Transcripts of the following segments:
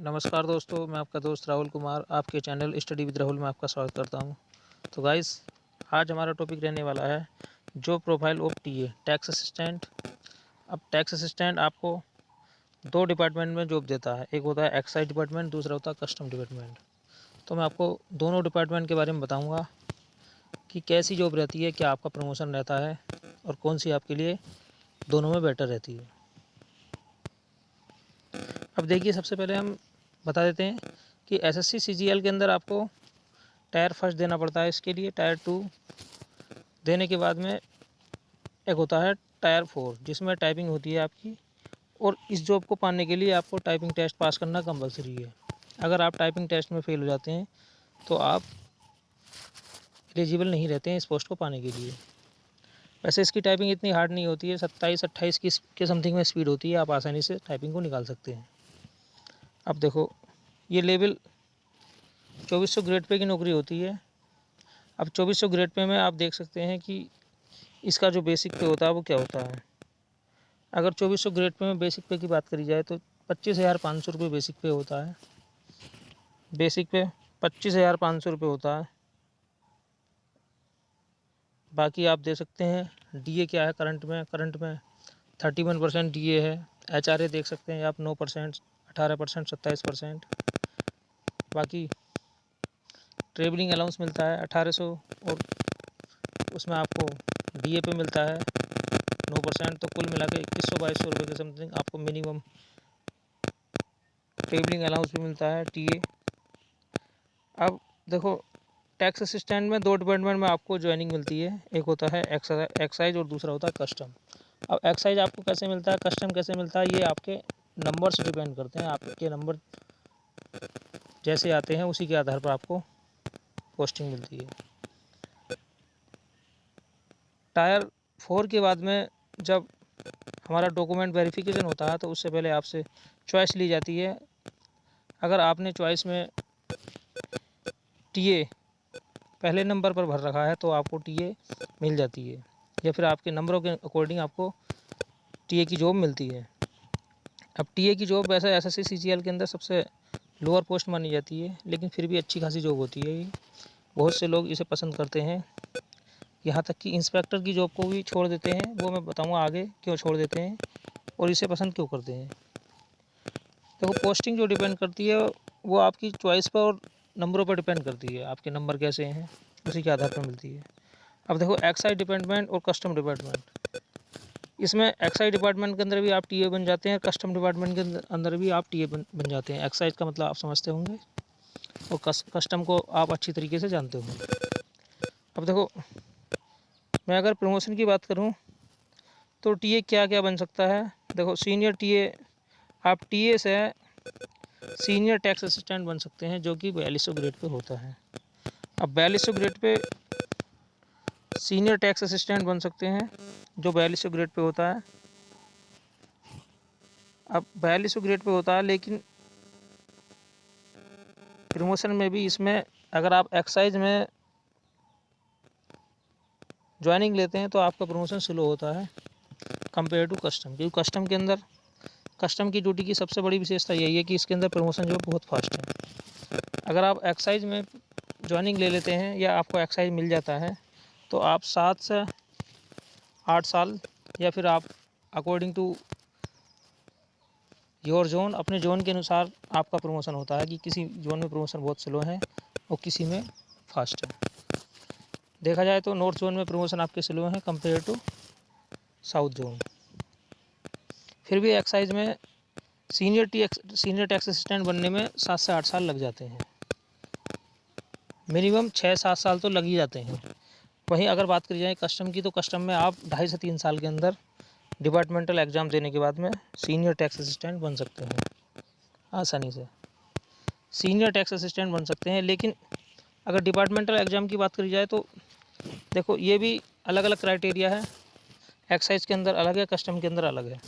नमस्कार दोस्तों, मैं आपका दोस्त राहुल कुमार आपके चैनल स्टडी विद राहुल में आपका स्वागत करता हूं। तो गाइस, आज हमारा टॉपिक रहने वाला है job profile of TA tax assistant. अब टैक्स असिस्टेंट आपको दो डिपार्टमेंट में जॉब देता है, एक होता है एक्साइज डिपार्टमेंट, दूसरा होता है कस्टम डिपार्टमेंट। तो मैं आपको दोनों डिपार्टमेंट के बारे में बताऊँगा कि कैसी जॉब रहती है, क्या आपका प्रमोशन रहता है और कौन सी आपके लिए दोनों में बेटर रहती है। अब देखिए, सबसे पहले हम बता देते हैं कि एसएससी सीजीएल के अंदर आपको टायर फर्स्ट देना पड़ता है। इसके लिए टायर 2 देने के बाद में एक होता है टायर 4, जिसमें टाइपिंग होती है आपकी। और इस जॉब को पाने के लिए आपको टाइपिंग टेस्ट पास करना कंपलसरी है। अगर आप टाइपिंग टेस्ट में फेल हो जाते हैं तो आप एलिजिबल नहीं रहते हैं इस पोस्ट को पाने के लिए। वैसे इसकी टाइपिंग इतनी हार्ड नहीं होती है, 27-28 के समथिंग में स्पीड होती है, आप आसानी से टाइपिंग को निकाल सकते हैं। अब देखो, ये लेवल 2400 ग्रेड पे की नौकरी होती है। अब 2400 ग्रेड पे में आप देख सकते हैं कि इसका जो बेसिक पे होता है वो क्या होता है। अगर 2400 ग्रेड पे में बेसिक पे की बात करी जाए तो 25,500 रुपये बेसिक पे होता है। बेसिक पे 25,500 रुपये होता है। बाकी आप देख सकते हैं डीए क्या है करंट में 31% डीए है। एचआरए देख सकते हैं आप 9%, 18%, 27%। बाकी ट्रेवलिंग अलाउंस मिलता है 1800 और उसमें आपको डीए पे मिलता है 9%। तो कुल मिला के 2100-2200 रुपये के समथिंग आपको मिनिमम ट्रेवलिंग अलाउंस भी मिलता है टीए। अब देखो, टैक्स असिस्टेंट में दो डिपार्टमेंट में आपको ज्वाइनिंग मिलती है, एक होता है एक्साइज और दूसरा होता है कस्टम। अब एक्साइज आपको कैसे मिलता है, कस्टम कैसे मिलता है, ये आपके नंबर से डिपेंड करते हैं। आपके नंबर जैसे आते हैं उसी के आधार पर आपको पोस्टिंग मिलती है। टायर 4 के बाद में जब हमारा डॉक्यूमेंट वेरिफिकेशन होता है तो उससे पहले आपसे चॉइस ली जाती है। अगर आपने चॉइस में टीए पहले नंबर पर भर रखा है तो आपको टीए मिल जाती है, या फिर आपके नंबरों के अकॉर्डिंग आपको टीए की जॉब मिलती है। अब टीए की जॉब वैसे एसएससी सीजीएल के अंदर सबसे लोअर पोस्ट मानी जाती है, लेकिन फिर भी अच्छी खासी जॉब होती है ये। बहुत से लोग इसे पसंद करते हैं। यहाँ तक कि इंस्पेक्टर की जॉब को भी छोड़ देते हैं, वो मैं बताऊँगा आगे क्यों छोड़ देते हैं और इसे पसंद क्यों करते हैं। देखो, पोस्टिंग जो डिपेंड करती है वो आपकी चॉइस पर और नंबरों पर डिपेंड करती है। आपके नंबर कैसे हैं उसी के आधार पर मिलती है। अब देखो, एक्साइज डिपार्टमेंट और कस्टम डिपार्टमेंट, इसमें एक्साइज डिपार्टमेंट के अंदर भी आप टीए बन जाते हैं, कस्टम डिपार्टमेंट के अंदर भी आप टीए बन जाते हैं। एक्साइज का मतलब आप समझते होंगे और कस्टम को आप अच्छी तरीके से जानते होंगे। अब देखो, मैं अगर प्रमोशन की बात करूं तो टीए क्या क्या बन सकता है। देखो, सीनियर टीए, आप टीए से सीनियर टैक्स असिस्टेंट बन सकते हैं, जो कि 4200 ग्रेड पे होता है। अब 4200 grade pay senior tax assistant बन सकते हैं, जो 4200 ग्रेड पे होता है। अब 4200 ग्रेड पे होता है, लेकिन प्रमोशन में भी इसमें अगर आप एक्साइज में ज्वाइनिंग लेते हैं तो आपका प्रमोशन स्लो होता है कंपेयर टू कस्टम, क्योंकि कस्टम के अंदर कस्टम की ड्यूटी की सबसे बड़ी विशेषता यही है कि इसके अंदर प्रमोशन जो बहुत फास्ट है। अगर आप एक्साइज में ज्वाइनिंग ले लेते हैं या आपको एक्साइज मिल जाता है तो आप 7 से 8 साल, या फिर आप अकॉर्डिंग टू योर जोन, अपने जोन के अनुसार आपका प्रमोशन होता है कि किसी जोन में प्रमोशन बहुत स्लो है और किसी में फास्ट है। देखा जाए तो नॉर्थ जोन में प्रमोशन आपके स्लो हैं कंपेयर टू साउथ जोन। फिर भी एक्साइज में सीनियर टैक्स असिस्टेंट बनने में 7 से 8 साल लग जाते हैं, मिनिमम 6-7 साल तो लग ही जाते हैं। वहीं अगर बात करी जाए कस्टम की, तो कस्टम में आप 2.5 से 3 साल के अंदर डिपार्टमेंटल एग्ज़ाम देने के बाद में सीनियर टैक्स असिस्टेंट बन सकते हैं। आसानी से सीनियर टैक्स असिस्टेंट बन सकते हैं। लेकिन अगर डिपार्टमेंटल एग्ज़ाम की बात करी जाए तो देखो, ये भी अलग अलग क्राइटेरिया है, एक्साइज के अंदर अलग है, कस्टम के अंदर अलग है।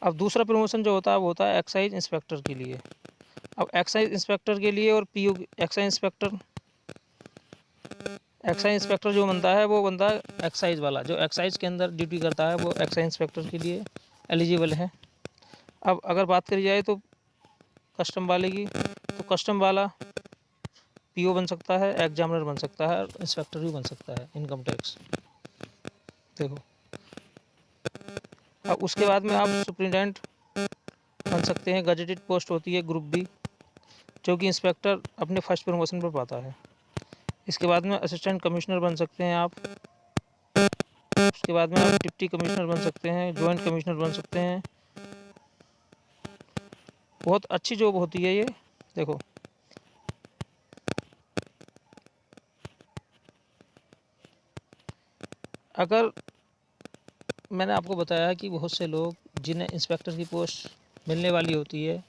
अब दूसरा प्रमोशन जो होता है वो होता है एक्साइज इंस्पेक्टर के लिए। अब एक्साइज इंस्पेक्टर के लिए और पीओ एक्साइज इंस्पेक्टर जो बनता है वो बनता है एक्साइज वाला, जो एक्साइज के अंदर ड्यूटी करता है वो एक्साइज इंस्पेक्टर के लिए एलिजिबल है। अब अगर बात करी जाए तो कस्टम वाले की, तो कस्टम वाला पीओ बन सकता है, एग्जामिनर बन सकता है, इंस्पेक्टर भी बन सकता है इनकम टैक्स। देखो, अब उसके बाद में आप सुप्रिटेंडेंट बन सकते हैं। गजेटेड पोस्ट होती है ग्रुप बी, जो कि इंस्पेक्टर अपने फर्स्ट प्रमोशन पर पाता है। इसके बाद में असिस्टेंट कमिश्नर बन सकते हैं आप। उसके बाद में आप डिप्टी कमिश्नर बन सकते हैं, जॉइंट कमिश्नर बन सकते हैं। बहुत अच्छी जॉब होती है ये। देखो, अगर मैंने आपको बताया कि बहुत से लोग जिन्हें इंस्पेक्टर की पोस्ट मिलने वाली होती है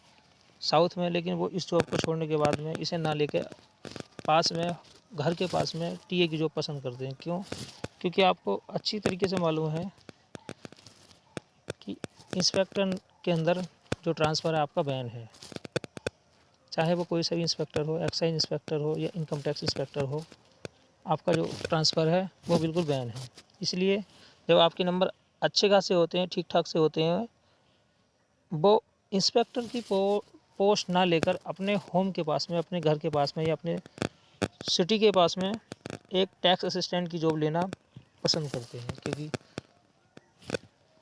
साउथ में, लेकिन वो इस जॉब को छोड़ने के बाद में इसे ना लेकर पास में, घर के पास में टीए की जॉब पसंद करते हैं। क्यों? क्योंकि आपको अच्छी तरीके से मालूम है कि इंस्पेक्टर के अंदर जो ट्रांसफ़र है आपका बैन है। चाहे वो कोई सा भी इंस्पेक्टर हो, एक्साइज इंस्पेक्टर हो या इनकम टैक्स इंस्पेक्टर हो, आपका जो ट्रांसफ़र है वो बिल्कुल बैन है। इसलिए जब आपके नंबर अच्छे खासे होते हैं, ठीक ठाक से होते हैं, वो इंस्पेक्टर की पोस्ट ना लेकर अपने होम के पास में, अपने घर के पास में या अपने सिटी के पास में एक टैक्स असिस्टेंट की जॉब लेना पसंद करते हैं। क्योंकि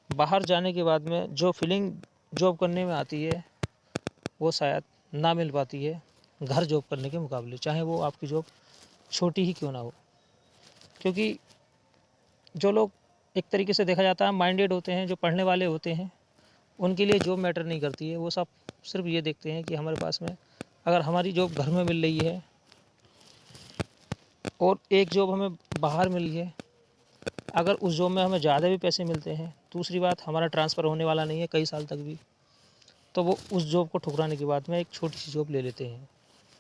बाहर जाने के बाद में जो फीलिंग जॉब करने में आती है वो शायद ना मिल पाती है घर जॉब करने के मुकाबले, चाहे वो आपकी जॉब छोटी ही क्यों ना हो। क्योंकि जो लोग एक तरीके से देखा जाता है माइंडेड होते हैं, जो पढ़ने वाले होते हैं, उनके लिए जॉब मैटर नहीं करती है। वो सब सिर्फ ये देखते हैं कि हमारे पास में अगर हमारी जॉब घर में मिल रही है और एक जॉब हमें बाहर मिली है, अगर उस जॉब में हमें ज़्यादा भी पैसे मिलते हैं, दूसरी बात हमारा ट्रांसफ़र होने वाला नहीं है कई साल तक भी, तो वो उस जॉब को ठुकराने के बाद में एक छोटी सी जॉब ले लेते हैं।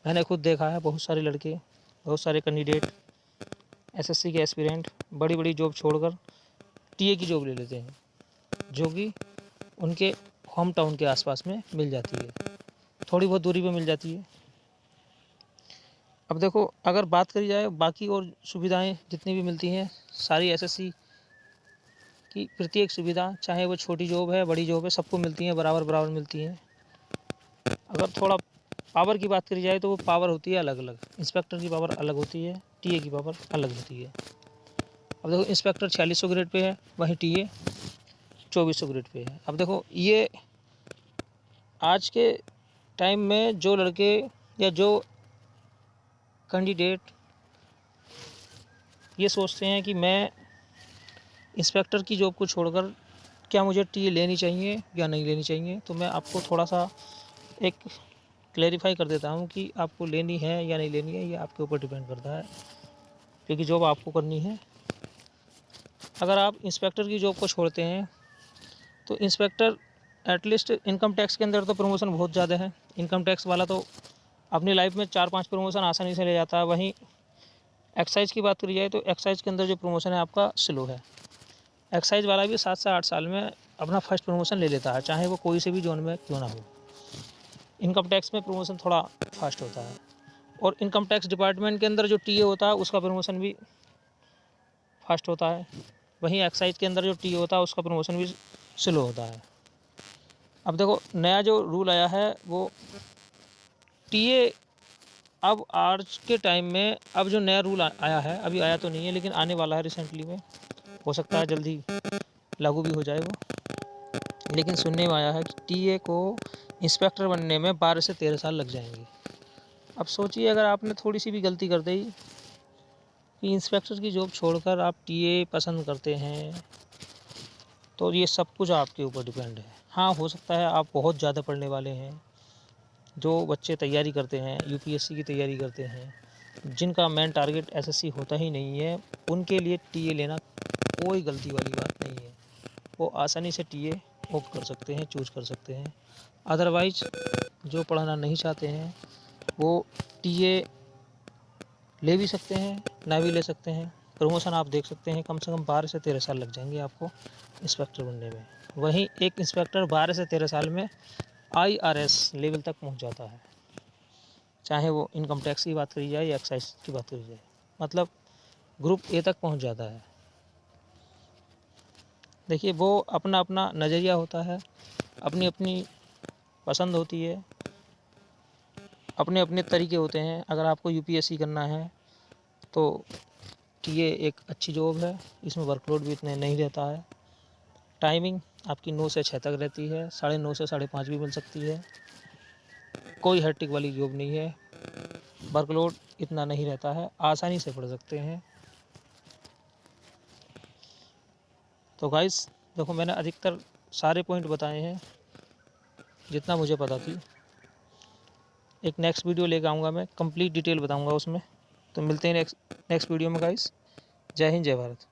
मैंने खुद देखा है, बहुत सारे लड़के, बहुत सारे कैंडिडेट, एसएससी के एस्पिरेंट बड़ी बड़ी जॉब छोड़कर टीए की जॉब ले लेते हैं, जो कि उनके होम टाउन के आसपास में मिल जाती है, थोड़ी बहुत दूरी पे मिल जाती है। अब देखो, अगर बात करी जाए बाकी और सुविधाएं जितनी भी मिलती हैं, सारी एसएससी की प्रत्येक सुविधा, चाहे वो छोटी जॉब है बड़ी जॉब है, सबको मिलती हैं, बराबर बराबर मिलती हैं। अगर थोड़ा पावर की बात करी जाए तो वो पावर होती है अलग अलग। इंस्पेक्टर की पावर अलग होती है, टीए की पावर अलग होती है। अब देखो, इंस्पेक्टर 4600 ग्रेड पे है, वहीं टीए 2400 ग्रेड पे है। अब देखो, ये आज के टाइम में जो लड़के या जो कैंडिडेट ये सोचते हैं कि मैं इंस्पेक्टर की जॉब को छोड़कर क्या मुझे टीए लेनी चाहिए या नहीं लेनी चाहिए, तो मैं आपको थोड़ा सा एक क्लेरिफाई कर देता हूँ कि आपको लेनी है या नहीं लेनी है, ये आपके ऊपर डिपेंड करता है, क्योंकि जॉब आपको करनी है। अगर आप इंस्पेक्टर की जॉब को छोड़ते हैं तो इंस्पेक्टर एटलीस्ट इनकम टैक्स के अंदर तो प्रमोशन बहुत ज़्यादा है। इनकम टैक्स वाला तो अपनी लाइफ में 4-5 प्रमोशन आसानी से ले जाता है। वहीं एक्साइज की बात करी जाए तो एक्साइज के अंदर जो प्रमोशन है आपका स्लो है। एक्साइज वाला भी 7 से 8 साल में अपना फर्स्ट प्रमोशन ले लेता है, चाहे वो कोई से भी जोन में क्यों ना हो। इनकम टैक्स में प्रमोशन थोड़ा फास्ट होता है, और इनकम टैक्स डिपार्टमेंट के अंदर जो टीए होता है उसका प्रमोशन भी फास्ट होता है। वहीं एक्साइज के अंदर जो टीए होता है उसका प्रमोशन भी स्लो होता है। अब देखो, नया जो रूल आया है वो टीए, अब आज के टाइम में अब जो नया रूल आया है, अभी आया तो नहीं है लेकिन आने वाला है रिसेंटली में, हो सकता है जल्दी लागू भी हो जाए वो। लेकिन सुनने में आया है कि टीए को इंस्पेक्टर बनने में 12 से 13 साल लग जाएंगे। अब सोचिए, अगर आपने थोड़ी सी भी गलती कर दी कि इंस्पेक्टर की जॉब छोड़कर आप टीए पसंद करते हैं, तो ये सब कुछ आपके ऊपर डिपेंड है। हाँ, हो सकता है आप बहुत ज़्यादा पढ़ने वाले हैं, जो बच्चे तैयारी करते हैं, यूपीएससी की तैयारी करते हैं, जिनका मेन टारगेट एसएससी होता ही नहीं है, उनके लिए टीए लेना कोई गलती वाली बात नहीं है। वो आसानी से टीए ऑप्ट कर सकते हैं, चूज़ कर सकते हैं। अदरवाइज जो पढ़ना नहीं चाहते हैं वो टीए ले भी सकते हैं, ना भी ले सकते हैं। प्रमोशन आप देख सकते हैं, कम से कम 12 से 13 साल लग जाएंगे आपको इंस्पेक्टर बनने में। वहीं एक इंस्पेक्टर 12 से 13 साल में आईआरएस लेवल तक पहुंच जाता है, चाहे वो इनकम टैक्स की बात करी जाए या एक्साइज की बात करी जाए, मतलब ग्रुप ए तक पहुंच जाता है। देखिए, वो अपना अपना नज़रिया होता है, अपनी अपनी पसंद होती है। अपने अपने तरीके होते हैं। अगर आपको यूपीएससी करना है तो टीए एक अच्छी जॉब है, इसमें वर्कलोड भी इतने नहीं रहता है। टाइमिंग आपकी 9 से 6 तक रहती है, 9:30 से 5:30 भी मिल सकती है। कोई हेक्टिक वाली जॉब नहीं है, वर्कलोड इतना नहीं रहता है, आसानी से पढ़ सकते हैं। तो गाइस देखो, मैंने अधिकतर सारे पॉइंट बताए हैं जितना मुझे पता थी। एक नेक्स्ट वीडियो लेकर आऊँगा, मैं कंप्लीट डिटेल बताऊँगा उसमें। तो मिलते हैं नेक्स्ट वीडियो में गाइस। जय हिंद, जय भारत।